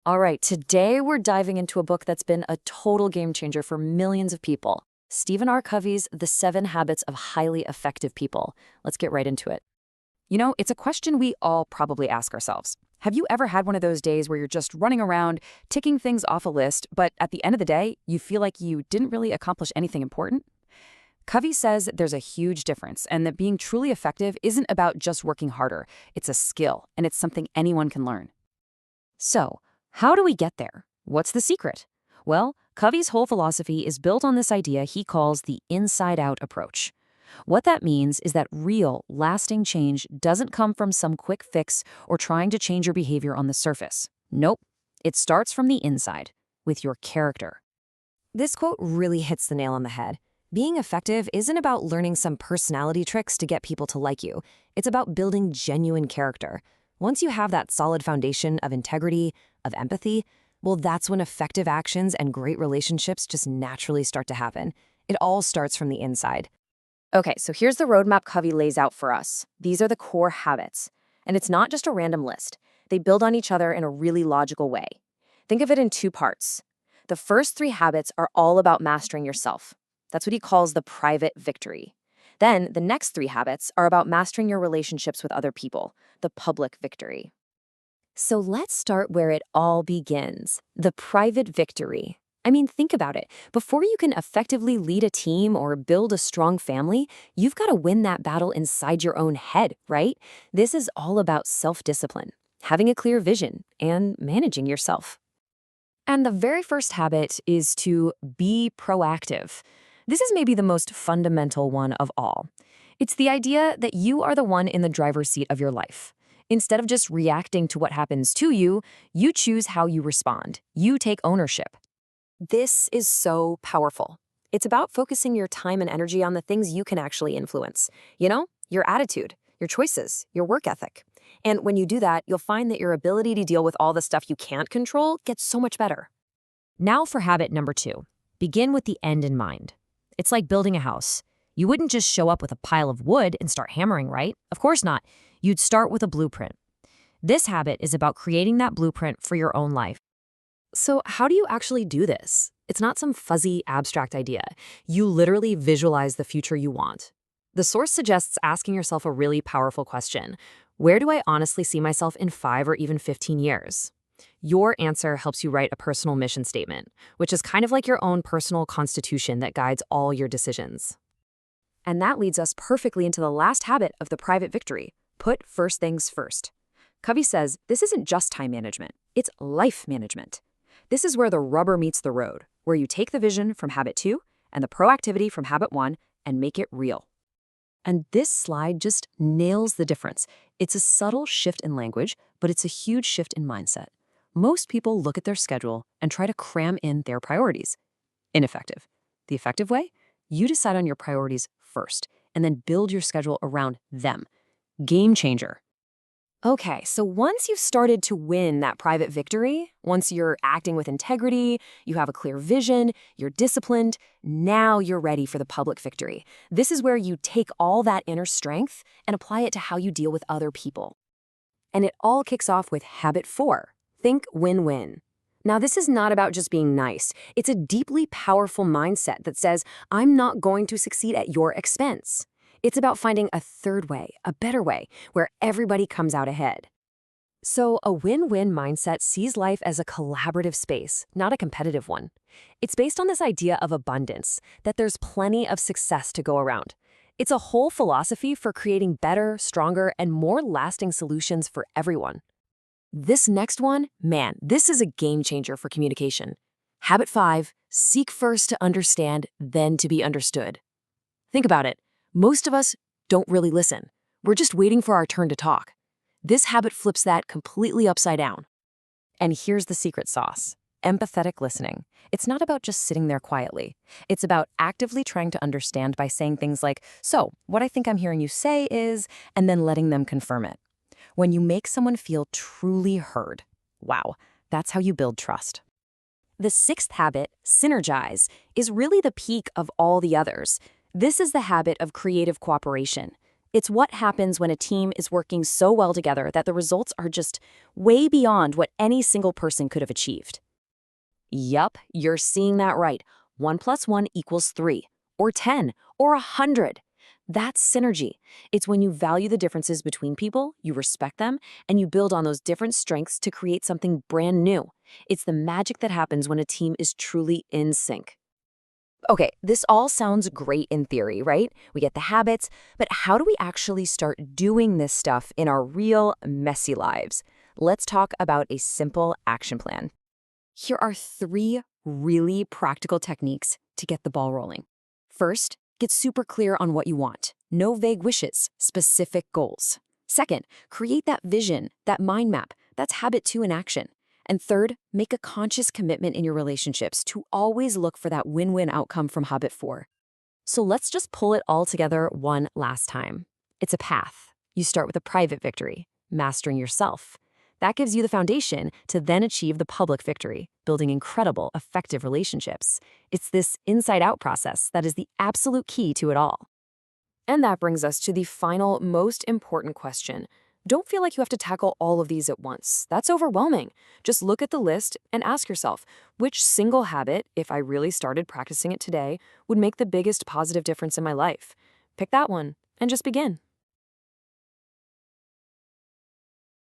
All right, today we're diving into a book that's been a total game changer for millions of people. Stephen Covey's The 7 Habits of Highly Effective People. Let's get right into it. You know, it's a question we all probably ask ourselves. Have you ever had one of those days where you're just running around, ticking things off a list, but at the end of the day, you feel like you didn't really accomplish anything important? Covey says there's a huge difference, and that being truly effective isn't about just working harder. It's a skill, and it's something anyone can learn. So, how do we get there? What's the secret? Well, Covey's whole philosophy is built on this idea he calls the inside-out approach. What that means is that real, lasting change doesn't come from some quick fix or trying to change your behavior on the surface. Nope. It starts from the inside, with your character. This quote really hits the nail on the head. Being effective isn't about learning some personality tricks to get people to like you. It's about building genuine character. Once you have that solid foundation of integrity, of empathy, well, that's when effective actions and great relationships just naturally start to happen. It all starts from the inside. Okay, so here's the roadmap Covey lays out for us. These are the core habits. And it's not just a random list. They build on each other in a really logical way. Think of it in 2 parts. The first 3 habits are all about mastering yourself. That's what he calls the private victory. Then the next 3 habits are about mastering your relationships with other people, the public victory. So let's start where it all begins, the private victory. I mean, think about it. Before you can effectively lead a team or build a strong family, you've got to win that battle inside your own head, right? This is all about self-discipline, having a clear vision, and managing yourself. And the very first habit is to be proactive. This is maybe the most fundamental one of all. It's the idea that you are the one in the driver's seat of your life. Instead of just reacting to what happens to you, you choose how you respond. You take ownership. This is so powerful. It's about focusing your time and energy on the things you can actually influence. You know, your attitude, your choices, your work ethic. And when you do that, you'll find that your ability to deal with all the stuff you can't control gets so much better. Now for habit number 2. Begin with the end in mind. It's like building a house. You wouldn't just show up with a pile of wood and start hammering, right? Of course not. You'd start with a blueprint. This habit is about creating that blueprint for your own life. So how do you actually do this? It's not some fuzzy, abstract idea. You literally visualize the future you want. The source suggests asking yourself a really powerful question. Where do I honestly see myself in 5 or even 15 years? Your answer helps you write a personal mission statement, which is kind of like your own personal constitution that guides all your decisions. And that leads us perfectly into the last habit of the private victory. Put first things first. Covey says this isn't just time management, it's life management. This is where the rubber meets the road, where you take the vision from habit 2 and the proactivity from habit 1 and make it real. And this slide just nails the difference. It's a subtle shift in language, but it's a huge shift in mindset. Most people look at their schedule and try to cram in their priorities. Ineffective. The effective way? You decide on your priorities first, and then build your schedule around them. Game changer. Okay, so once you've started to win that private victory, once you're acting with integrity, you have a clear vision, you're disciplined, now you're ready for the public victory. This is where you take all that inner strength and apply it to how you deal with other people. And it all kicks off with habit 4. Think win-win. Now, this is not about just being nice. It's a deeply powerful mindset that says, I'm not going to succeed at your expense. It's about finding a third way, a better way, where everybody comes out ahead. So a win-win mindset sees life as a collaborative space, not a competitive one. It's based on this idea of abundance, that there's plenty of success to go around. It's a whole philosophy for creating better, stronger, and more lasting solutions for everyone. This next one, man, this is a game changer for communication. Habit 5, seek first to understand, then to be understood. Think about it. Most of us don't really listen. We're just waiting for our turn to talk. This habit flips that completely upside down. And here's the secret sauce. Empathetic listening. It's not about just sitting there quietly. It's about actively trying to understand by saying things like, so, what I think I'm hearing you say is, and then letting them confirm it. When you make someone feel truly heard, wow, that's how you build trust. The 6th habit, Synergize, is really the peak of all the others. This is the habit of creative cooperation. It's what happens when a team is working so well together that the results are just way beyond what any single person could have achieved. Yup, you're seeing that right. 1 plus 1 equals 3, or 10, or 100. That's synergy. It's when you value the differences between people, you respect them, and you build on those different strengths to create something brand new. It's the magic that happens when a team is truly in sync. Okay, this all sounds great in theory, right? We get the habits, but how do we actually start doing this stuff in our real, messy lives? Let's talk about a simple action plan. Here are 3 really practical techniques to get the ball rolling. First, get super clear on what you want. No vague wishes, specific goals. Second, create that vision, that mind map. That's habit 2 in action. And third, make a conscious commitment in your relationships to always look for that win-win outcome from habit 4. So let's just pull it all together one last time. It's a path. You start with a private victory, mastering yourself. That gives you the foundation to then achieve the public victory, building incredible, effective relationships. It's this inside-out process that is the absolute key to it all. And that brings us to the final, most important question. Don't feel like you have to tackle all of these at once. That's overwhelming. Just look at the list and ask yourself, which single habit, if I really started practicing it today, would make the biggest positive difference in my life? Pick that one and just begin.